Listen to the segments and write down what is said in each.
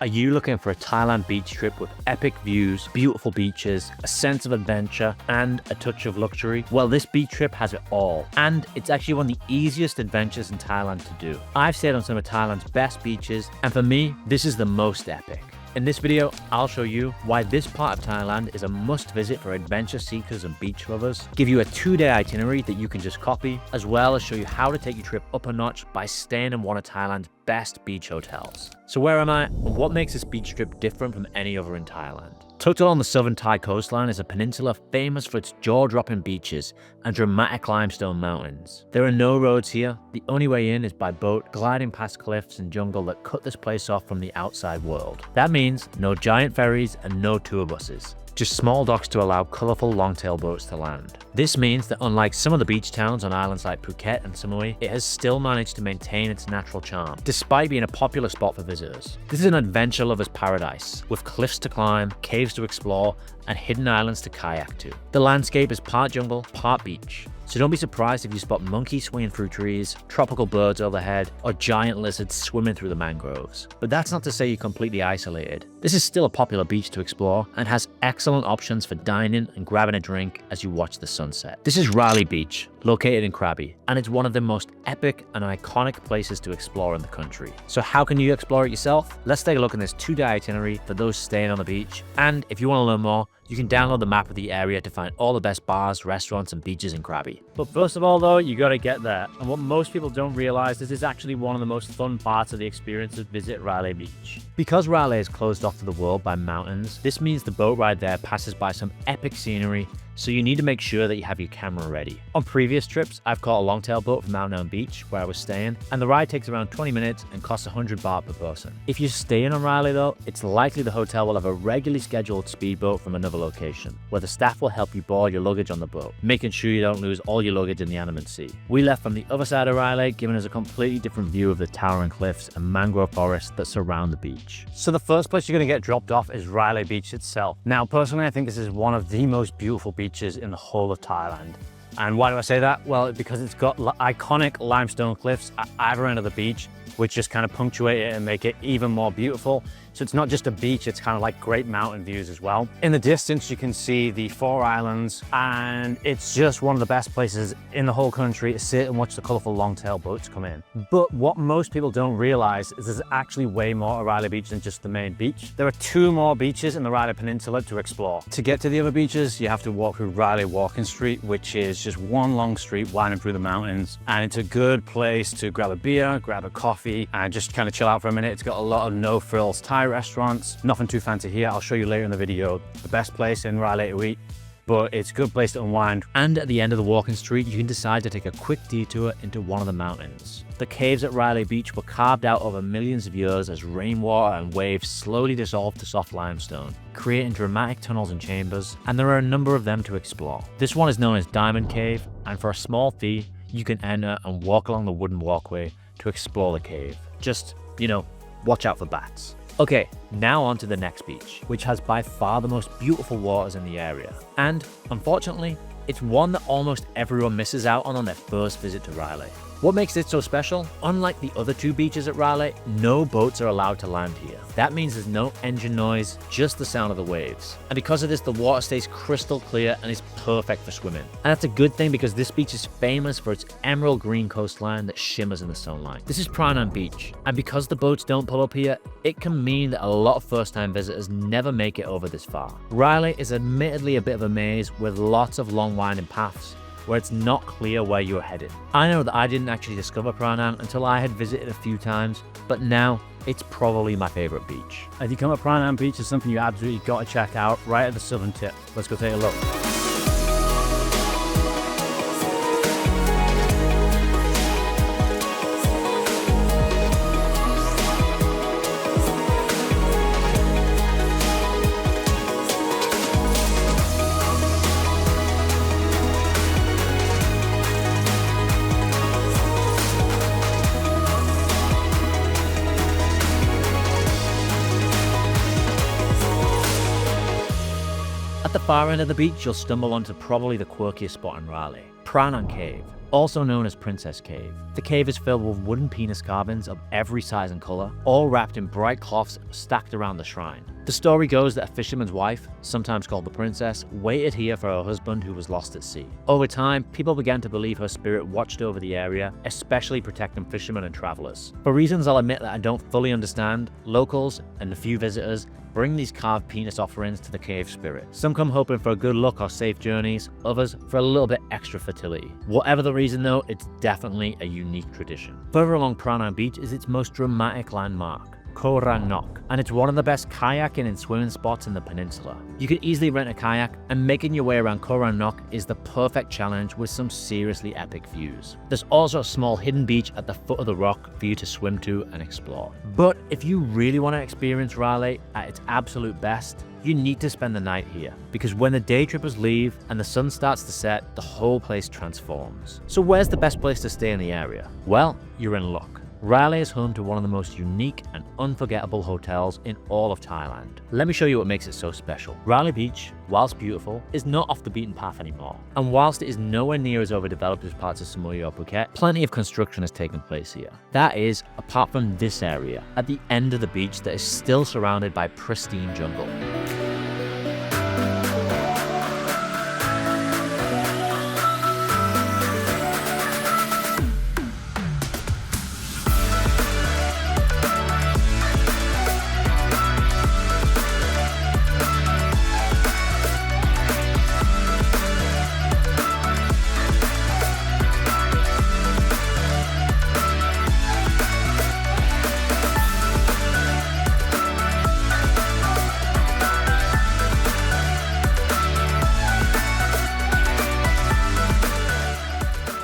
Are you looking for a Thailand beach trip with epic views, beautiful beaches, a sense of adventure, and a touch of luxury? Well, this beach trip has it all, and it's actually one of the easiest adventures in Thailand to do. I've stayed on some of Thailand's best beaches, and for me, this is the most epic. In this video, I'll show you why this part of Thailand is a must-visit for adventure seekers and beach lovers, give you a 2-day itinerary that you can just copy, as well as show you how to take your trip up a notch by staying in one of Thailand's best beach hotels. So where am I, and what makes this beach trip different from any other in Thailand? Tucked along the southern Thai coastline is a peninsula famous for its jaw-dropping beaches and dramatic limestone mountains. There are no roads here. The only way in is by boat, gliding past cliffs and jungle that cut this place off from the outside world. That means no giant ferries and no tour buses. Just small docks to allow colourful longtail boats to land. This means that unlike some of the beach towns on islands like Phuket and Samui, it has still managed to maintain its natural charm, despite being a popular spot for visitors. This is an adventure lover's paradise, with cliffs to climb, caves to explore, and hidden islands to kayak to. The landscape is part jungle, part beach. So don't be surprised if you spot monkeys swinging through trees, tropical birds overhead, or giant lizards swimming through the mangroves. But that's not to say you're completely isolated. This is still a popular beach to explore and has excellent options for dining and grabbing a drink as you watch the sunset. This is Raleigh Beach, located in Krabi, and it's one of the most epic and iconic places to explore in the country. So how can you explore it yourself? Let's take a look at this 2-day itinerary for those staying on the beach. And if you want to learn more, you can download the map of the area to find all the best bars, restaurants, and beaches in Krabi. But first of all though, you gotta get there. And what most people don't realize, this is actually one of the most fun parts of the experience to visit Raleigh Beach. Because Raleigh is closed off to the world by mountains, this means the boat ride there passes by some epic scenery, so you need to make sure that you have your camera ready. On previous trips, I've caught a longtail boat from Mount Beach, where I was staying, and the ride takes around 20 minutes and costs 100 baht per person. If you're staying on Raleigh though, it's likely the hotel will have a regularly scheduled speedboat from another location, where the staff will help you board your luggage on the boat, making sure you don't lose all your luggage in the Andaman Sea. We left from the other side of Raleigh, giving us a completely different view of the towering cliffs and mangrove forests that surround the beach. So the first place you're going to get dropped off is Raleigh Beach itself. Now personally, I think this is one of the most beautiful beaches in the whole of Thailand. And why do I say that? Well, because it's got iconic limestone cliffs at either end of the beach, which just kind of punctuate it and make it even more beautiful. So it's not just a beach, it's kind of like great mountain views as well. In the distance, you can see the 4 islands, and it's just one of the best places in the whole country to sit and watch the colourful longtail boats come in. But what most people don't realize is there's actually way more to Raleigh Beach than just the main beach. There are 2 more beaches in the Raleigh Peninsula to explore. To get to the other beaches, you have to walk through Raleigh Walking Street, which is just one long street winding through the mountains. And it's a good place to grab a beer, grab a coffee, and just kind of chill out for a minute. It's got a lot of no-frills Thai restaurants, nothing too fancy here. I'll show you later in the video the best place in Raleigh to eat, but it's a good place to unwind. And at the end of the walking street, you can decide to take a quick detour into one of the mountains. The caves at Raleigh Beach were carved out over millions of years as rainwater and waves slowly dissolved to soft limestone, creating dramatic tunnels and chambers, and there are a number of them to explore. This one is known as Diamond Cave, and for a small fee, you can enter and walk along the wooden walkway to explore the cave. Just, watch out for bats. Okay, now on to the next beach, which has by far the most beautiful waters in the area. And, unfortunately, it's one that almost everyone misses out on their first visit to Raleigh. What makes it so special? Unlike the other 2 beaches at Raleigh, no boats are allowed to land here. That means there's no engine noise, just the sound of the waves. And because of this, the water stays crystal clear and is perfect for swimming. And that's a good thing because this beach is famous for its emerald green coastline that shimmers in the sunlight. This is Thailand Beach, and because the boats don't pull up here, it can mean that a lot of first-time visitors never make it over this far. Raleigh is admittedly a bit of a maze with lots of long winding paths, where it's not clear where you're headed. I know that I didn't actually discover Pranang until I had visited a few times, but now it's probably my favorite beach. If you come to Pranang Beach, it's something you absolutely got to check out right at the southern tip. Let's go take a look. At the far end of the beach, you'll stumble onto probably the quirkiest spot in Raleigh, Pranang Cave. also known as Princess Cave. The cave is filled with wooden penis carvings of every size and color, all wrapped in bright cloths stacked around the shrine. The story goes that a fisherman's wife, sometimes called the princess, waited here for her husband who was lost at sea. Over time, people began to believe her spirit watched over the area, especially protecting fishermen and travelers. For reasons I'll admit that I don't fully understand, locals and a few visitors bring these carved penis offerings to the cave spirit. Some come hoping for a good luck or safe journeys, others for a little bit extra fertility. Whatever the reason though, it's definitely a unique tradition. Further along Phra Nang Beach is its most dramatic landmark, Koh Rang Nok, and it's one of the best kayaking and swimming spots in the peninsula. You could easily rent a kayak, and making your way around Koh Rang Nok is the perfect challenge with some seriously epic views. There's also a small hidden beach at the foot of the rock for you to swim to and explore. But if you really want to experience Raleigh at its absolute best, you need to spend the night here, because when the day trippers leave and the sun starts to set, the whole place transforms. So where's the best place to stay in the area? Well, you're in luck. Raleigh is home to one of the most unique and unforgettable hotels in all of Thailand. Let me show you what makes it so special. Raleigh Beach, whilst beautiful, is not off the beaten path anymore. And whilst it is nowhere near as overdeveloped as parts of Samui or Phuket, plenty of construction has taken place here. That is, apart from this area, at the end of the beach that is still surrounded by pristine jungle.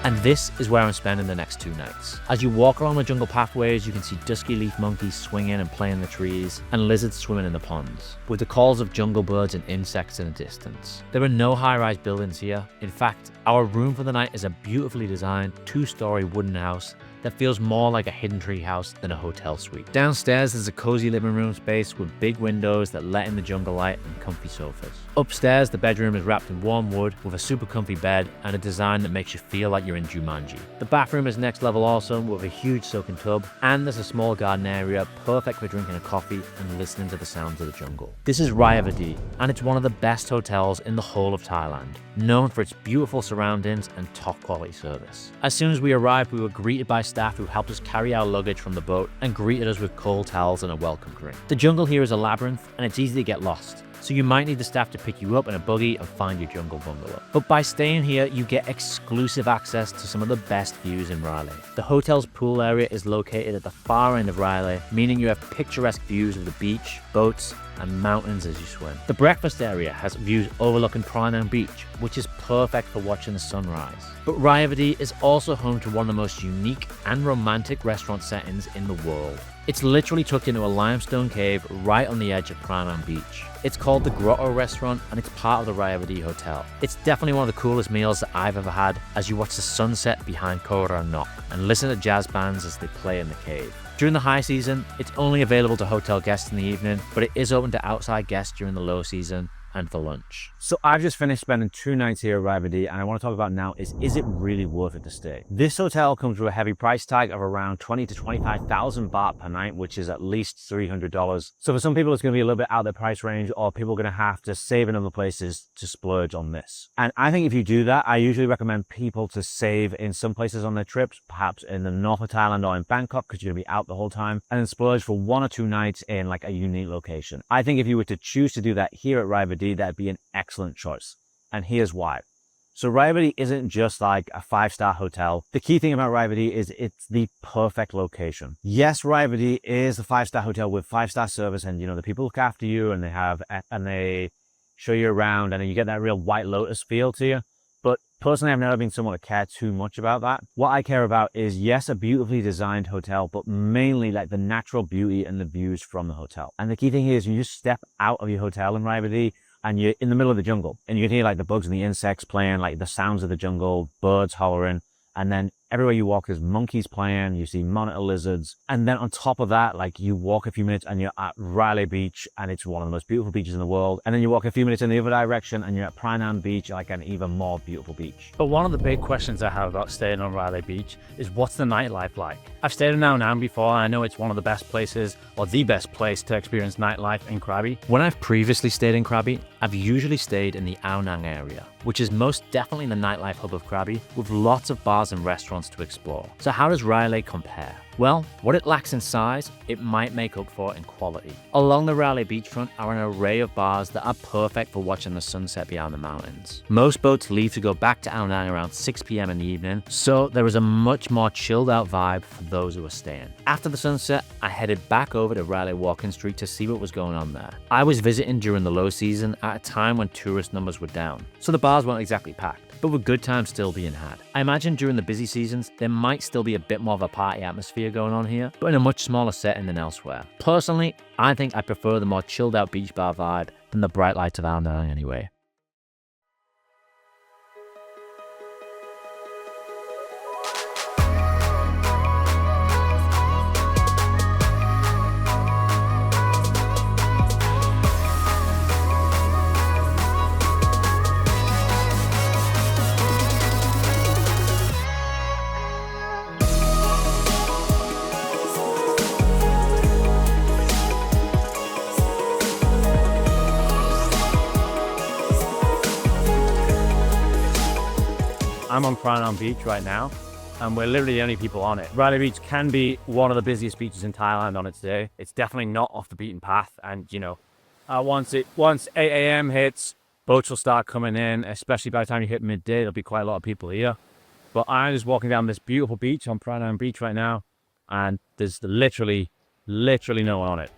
And this is where I'm spending the next 2 nights. As you walk along the jungle pathways, you can see dusky leaf monkeys swinging and playing in the trees, and lizards swimming in the ponds, with the calls of jungle birds and insects in the distance. There are no high-rise buildings here. In fact, our room for the night is a beautifully designed 2-story wooden house that feels more like a hidden tree house than a hotel suite. Downstairs there's a cozy living room space with big windows that let in the jungle light and comfy sofas. Upstairs, the bedroom is wrapped in warm wood with a super comfy bed and a design that makes you feel like you're in Jumanji. The bathroom is next level awesome with a huge soaking tub, and there's a small garden area perfect for drinking a coffee and listening to the sounds of the jungle. This is Rayavadi, and it's one of the best hotels in the whole of Thailand, known for its beautiful surroundings and top quality service. As soon as we arrived, we were greeted by staff who helped us carry our luggage from the boat and greeted us with cold towels and a welcome drink. The jungle here is a labyrinth and it's easy to get lost, so you might need the staff to pick you up in a buggy and find your jungle bungalow. But by staying here, you get exclusive access to some of the best views in Raleigh. The hotel's pool area is located at the far end of Raleigh, meaning you have picturesque views of the beach, boats, and mountains as you swim. The breakfast area has views overlooking Phra Nang Beach, which is perfect for watching the sunrise. But Rayavadi is also home to one of the most unique and romantic restaurant settings in the world. It's literally tucked into a limestone cave right on the edge of Phra Nang Beach. It's called the Grotto Restaurant and it's part of the Rayavadi Hotel. It's definitely one of the coolest meals that I've ever had as you watch the sunset behind Koh Rang Nok and listen to jazz bands as they play in the cave. During the high season, it's only available to hotel guests in the evening, but it is open to outside guests during the low season and for lunch. So I've just finished spending 2 nights here at Rayavadi, and I want to talk about now is it really worth it to stay? This hotel comes with a heavy price tag of around 20 to 25,000 baht per night, which is at least $300. So for some people, it's going to be a little bit out of their price range, or people are going to have to save in other places to splurge on this. And I think if you do that, I usually recommend people to save in some places on their trips, perhaps in the north of Thailand or in Bangkok, because you're going to be out the whole time, and then splurge for 1 or 2 nights in like a unique location. I think if you were to choose to do that here at Rayavadi, that'd be an excellent choice. And here's why. So Rayavadi isn't just like a 5-star hotel. The key thing about Rayavadi is it's the perfect location. Yes, Rayavadi is a 5-star hotel with 5-star service, and the people look after you and they show you around and you get that real White Lotus feel to you. But personally, I've never been someone to care too much about that. What I care about is, yes, a beautifully designed hotel, but mainly like the natural beauty and the views from the hotel. And the key thing here is you just step out of your hotel in Rayavadi and you're in the middle of the jungle, and you can hear like the bugs and the insects playing, like the sounds of the jungle, birds hollering, and then Everywhere you walk, there's monkeys playing, you see monitor lizards. And then on top of that, like you walk a few minutes and you're at Riley Beach, and it's one of the most beautiful beaches in the world. And then you walk a few minutes in the other direction and you're at Prainan Beach, like an even more beautiful beach. But one of the big questions I have about staying on Riley Beach is, what's the nightlife like? I've stayed in Ao Nang before, and I know it's one of the best places, or the best place to experience nightlife in Krabi. When I've previously stayed in Krabi, I've usually stayed in the Ao Nang area, which is most definitely the nightlife hub of Krabi, with lots of bars and restaurants to explore. So how does Riley compare? Well, what it lacks in size, it might make up for in quality. Along the Riley beachfront are an array of bars that are perfect for watching the sunset beyond the mountains. Most boats leave to go back to Ao Nang around 6 p.m. in the evening, so there is a much more chilled out vibe for those who are staying. After the sunset, I headed back over to Riley Walking Street to see what was going on there. I was visiting during the low season at a time when tourist numbers were down, so the bars weren't exactly packed, but with good times still being had. I imagine during the busy seasons, there might still be a bit more of a party atmosphere going on here, but in a much smaller setting than elsewhere. Personally, I think I prefer the more chilled out beach bar vibe than the bright lights of Ao Nang anyway. I'm on Prainan Beach right now, and we're literally the only people on it. Riley Beach can be one of the busiest beaches in Thailand on its day. It's definitely not off the beaten path, and you know, once 8 a.m. hits, boats will start coming in, especially by the time you hit midday, there'll be quite a lot of people here. But I'm just walking down this beautiful beach on Prainan Beach right now, and there's literally no one on it.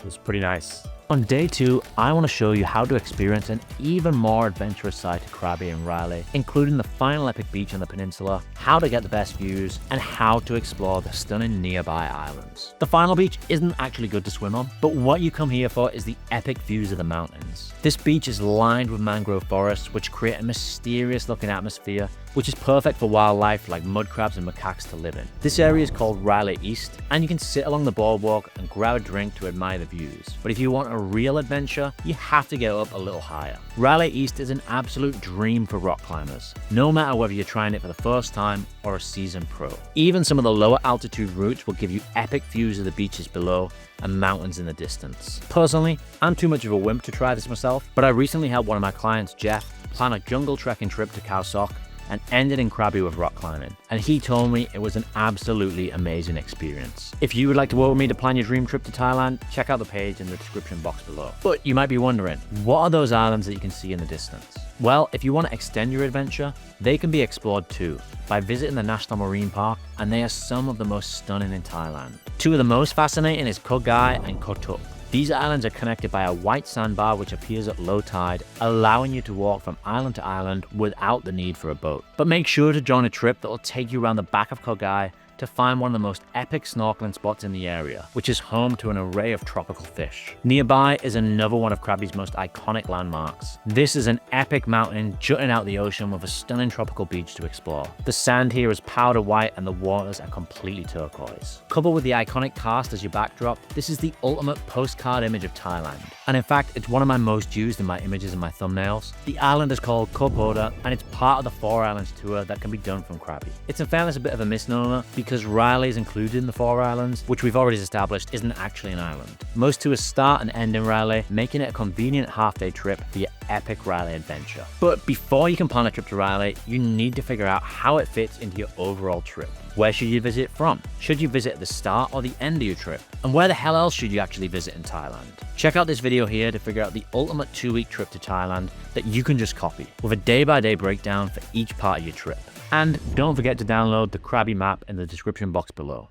It's pretty nice. On day 2, I want to show you how to experience an even more adventurous side to Krabi and Riley, including the final epic beach on the peninsula, how to get the best views, and how to explore the stunning nearby islands. The final beach isn't actually good to swim on, but what you come here for is the epic views of the mountains. This beach is lined with mangrove forests, which create a mysterious looking atmosphere, which is perfect for wildlife like mud crabs and macaques to live in. This area is called Riley East, and you can sit along the boardwalk and grab a drink to admire the views. But if you want a real adventure, you have to get up a little higher. Riley East is an absolute dream for rock climbers, no matter whether you're trying it for the first time or a seasoned pro. Even some of the lower altitude routes will give you epic views of the beaches below and mountains in the distance. Personally, I'm too much of a wimp to try this myself, but I recently helped one of my clients, Jeff, plan a jungle trekking trip to Khao Sok and ended in Krabi with rock climbing, and he told me it was an absolutely amazing experience. If you would like to work with me to plan your dream trip to Thailand, check out the page in the description box below. But you might be wondering, what are those islands that you can see in the distance? Well, if you want to extend your adventure, they can be explored too by visiting the National Marine Park, and they are some of the most stunning in Thailand. Two of the most fascinating is Koh Gai and Koh Tuk. These islands are connected by a white sandbar which appears at low tide, allowing you to walk from island to island without the need for a boat. But make sure to join a trip that will take you around the back of Koh Gai to find one of the most epic snorkeling spots in the area, which is home to an array of tropical fish. Nearby is another one of Krabi's most iconic landmarks. This is an epic mountain jutting out the ocean with a stunning tropical beach to explore. The sand here is powder white and the waters are completely turquoise. Coupled with the iconic karst as your backdrop, this is the ultimate postcard image of Thailand. And in fact, it's one of my most used in my images and my thumbnails. The island is called Koh Poda, and it's part of the 4 Islands tour that can be done from Krabi. It's in fairness a bit of a misnomer, because Riley is included in the 4 Islands, which we've already established isn't actually an island. Most tours start and end in Riley, making it a convenient half-day trip for your epic Riley adventure. But before you can plan a trip to Riley, you need to figure out how it fits into your overall trip. Where should you visit from? Should you visit at the start or the end of your trip? And where the hell else should you actually visit in Thailand? Check out this video here to figure out the ultimate 2-week trip to Thailand that you can just copy, with a day-by-day breakdown for each part of your trip. And don't forget to download the Krabi map in the description box below.